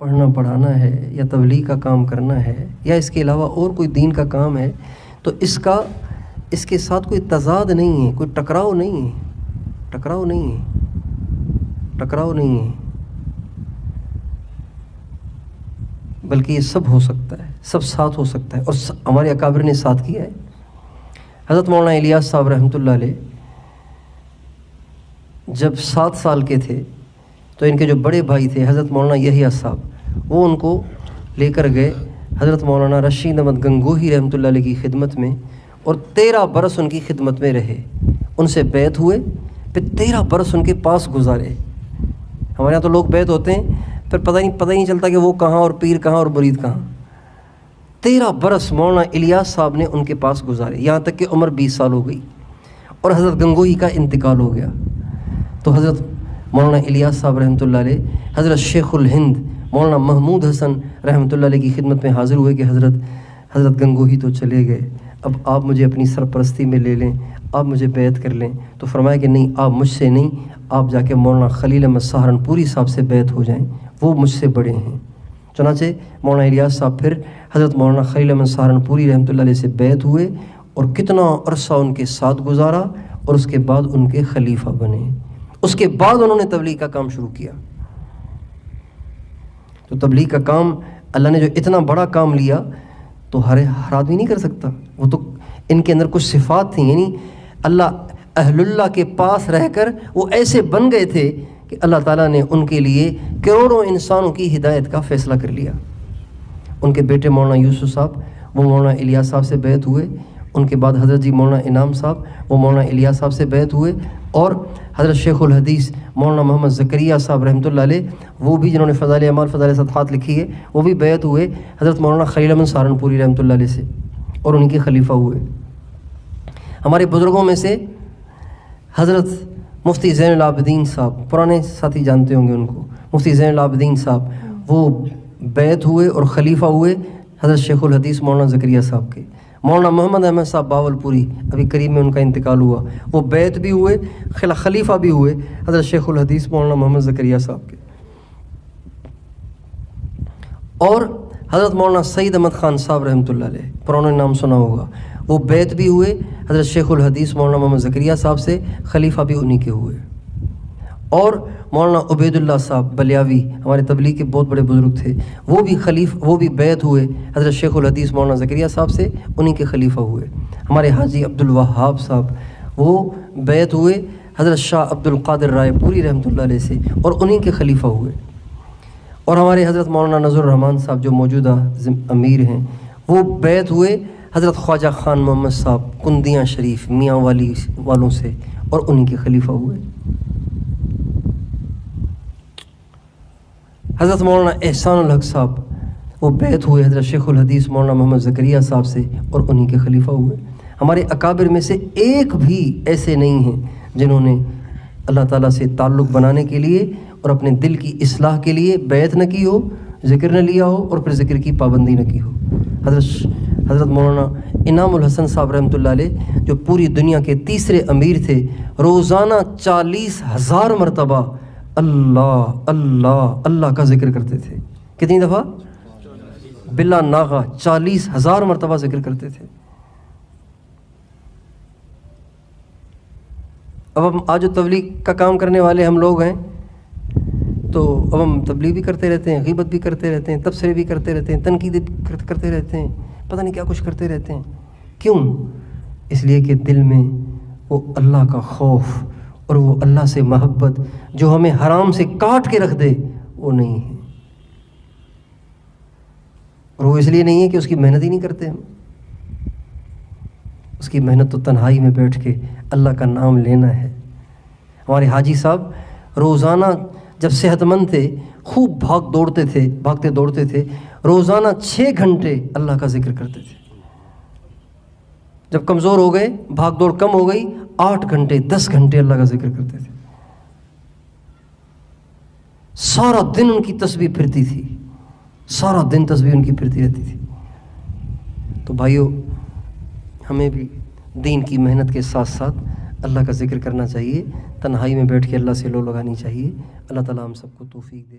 پڑھنا پڑھانا ہے یا تبلیغ کا کام کرنا ہے یا اس کے علاوہ اور کوئی دین کا کام ہے تو اس کے ساتھ کوئی تضاد نہیں ہے، کوئی ٹکراؤ نہیں ہے، ٹکراؤ نہیں ہے، بلکہ یہ سب ہو سکتا ہے، سب ساتھ ہو سکتا ہے، اور ہمارے اکابر نے ساتھ کیا ہے۔ حضرت مولانا الیاس صاحب رحمۃ اللہ علیہ جب 7 سال کے تھے تو ان کے جو بڑے بھائی تھے حضرت مولانا یحییٰ صاحب، وہ ان کو لے کر گئے حضرت مولانا رشید احمد گنگوہی رحمۃ اللہ علیہ کی خدمت میں، اور 13 برس ان کی خدمت میں رہے، ان سے بیعت ہوئے، پھر 13 برس ان کے پاس گزارے۔ ہمارے یہاں تو لوگ بیعت ہوتے ہیں پھر پتہ ہی نہیں چلتا کہ وہ کہاں اور پیر کہاں اور مرید کہاں۔ 13 برس مولانا الیاس صاحب نے ان کے پاس گزارے، یہاں تک کہ عمر 20 سال ہو گئی اور حضرت گنگوہی کا انتقال ہو گیا۔ تو حضرت مولانا الیاس صاحب رحمۃ اللہ علیہ حضرت شیخ الہند مولانا محمود حسن رحمۃ اللہ علیہ کی خدمت میں حاضر ہوئے کہ حضرت گنگوہی تو چلے گئے، اب آپ مجھے اپنی سرپرستی میں لے لیں، آپ مجھے بیعت کر لیں۔ تو فرمایا کہ نہیں، آپ مجھ سے نہیں، آپ جا کے مولانا خلیل احمد سہارنپوری صاحب سے بیعت ہو جائیں، وہ مجھ سے بڑے ہیں۔ چنانچہ مولانا الیاس صاحب پھر حضرت مولانا خلیل احمد سہارنپوری رحمۃ اللہ علیہ سے بیعت ہوئے اور کتنا عرصہ ان کے ساتھ گزارا، اور اس کے بعد ان کے خلیفہ بنے۔ اس کے بعد انہوں نے تبلیغ کا کام شروع کیا۔ تو تبلیغ کا کام اللہ نے جو اتنا بڑا کام لیا تو ہر آدمی نہیں کر سکتا، وہ تو ان کے اندر کچھ صفات تھیں، یعنی اہل اللہ کے پاس رہ کر وہ ایسے بن گئے تھے کہ اللہ تعالیٰ نے ان کے لیے کروڑوں انسانوں کی ہدایت کا فیصلہ کر لیا۔ ان کے بیٹے مولانا یوسف صاحب وہ مولانا الیاس صاحب سے بیعت ہوئے، ان کے بعد حضرت جی مولانا انعام صاحب وہ مولانا الیاس صاحب سے بیعت ہوئے، اور حضرت شیخ الحدیث مولانا محمد زکریا صاحب رحمۃ اللہ علیہ وہ بھی جنہوں نے فضائل اعمال فضائل صدقات لکھی ہے، وہ بھی بیعت ہوئے حضرت مولانا خلیل احمد سہارنپوری رحمۃ اللہ علیہ سے اور ان کے خلیفہ ہوئے۔ ہمارے بزرگوں میں سے حضرت مفتی زین العابدین صاحب، پرانے ساتھی جانتے ہوں گے ان کو، مفتی زین العابدین صاحب وہ بیعت ہوئے اور خلیفہ ہوئے حضرت شیخ الحدیث مولانا زکریا صاحب کے۔ مولانا محمد احمد صاحب باولپوری ابھی قریب میں ان کا انتقال ہوا، وہ بیعت بھی ہوئے، خلیفہ بھی ہوئے حضرت شیخ الحدیث مولانا محمد زکریا صاحب کے۔ اور حضرت مولانا سعید احمد خان صاحب رحمۃ اللہ علیہ، پرانا نام سنا ہوگا، وہ بیعت بھی ہوئے حضرت شیخ الحدیث مولانا محمد زکریا صاحب سے، خلیفہ بھی انہی کے ہوئے۔ اور مولانا عبید اللہ صاحب بلیاوی ہمارے تبلیغ کے بہت بڑے بزرگ تھے، وہ بھی بیعت ہوئے حضرت شیخ الحدیث مولانا زکریا صاحب سے، انہی کے خلیفہ ہوئے۔ ہمارے حاجی عبد الوہاب صاحب وہ بیعت ہوئے حضرت شاہ عبد القادر رائے پوری رحمۃ اللہ علیہ سے، اور انہی کے خلیفہ ہوئے۔ اور ہمارے حضرت مولانا نذر الرحمان صاحب جو موجودہ امیر ہیں، وہ بیعت ہوئے حضرت خواجہ خان محمد صاحب کندیاں شریف میاں والی والوں سے، اور انہی کے خلیفہ ہوئے۔ حضرت مولانا احسان الحق صاحب وہ بیعت ہوئے حضرت شیخ الحدیث مولانا محمد زکریا صاحب سے، اور انہی کے خلیفہ ہوئے۔ ہمارے اکابر میں سے ایک بھی ایسے نہیں ہیں جنہوں نے اللہ تعالیٰ سے تعلق بنانے کے لیے اور اپنے دل کی اصلاح کے لیے بیعت نہ کی ہو، ذکر نہ لیا ہو، اور پھر ذکر کی پابندی نہ کی ہو۔ حضرت مولانا انعام الحسن صاحب رحمۃ اللہ علیہ جو پوری دنیا کے تیسرے امیر تھے، روزانہ 40,000 مرتبہ اللہ اللہ اللہ کا ذکر کرتے تھے۔ کتنی دفعہ؟ بلا ناغہ 40,000 مرتبہ ذکر کرتے تھے۔ اب ہم آج تبلیغ کا کام کرنے والے ہم لوگ ہیں، تو اب ہم تبلیغ بھی کرتے رہتے ہیں، غیبت بھی کرتے رہتے ہیں، تبصرے بھی کرتے رہتے ہیں، تنقید کرتے رہتے ہیں، پتہ نہیں کیا کچھ کرتے رہتے ہیں۔ کیوں؟ اس لیے کہ دل میں وہ اللہ کا خوف اور وہ اللہ سے محبت جو ہمیں حرام سے کاٹ کے رکھ دے وہ نہیں ہے، اور وہ اس لیے نہیں ہے کہ اس کی محنت ہی نہیں کرتے ہم۔ اس کی محنت تو تنہائی میں بیٹھ کے اللہ کا نام لینا ہے۔ ہمارے حاجی صاحب روزانہ جب صحت مند تھے خوب بھاگتے دوڑتے تھے، روزانہ 6 گھنٹے اللہ کا ذکر کرتے تھے۔ جب کمزور ہو گئے، بھاگ دوڑ کم ہو گئی، 8 گھنٹے 10 گھنٹے اللہ کا ذکر کرتے تھے۔ سارا دن ان کی تسبیح پھرتی تھی، سارا دن تسبیح ان کی پھرتی رہتی تھی۔ تو بھائیو، ہمیں بھی دین کی محنت کے ساتھ ساتھ اللہ کا ذکر کرنا چاہیے، تنہائی میں بیٹھ کے اللہ سے لو لگانی چاہیے۔ اللہ تعالیٰ ہم سب کو توفیق دے۔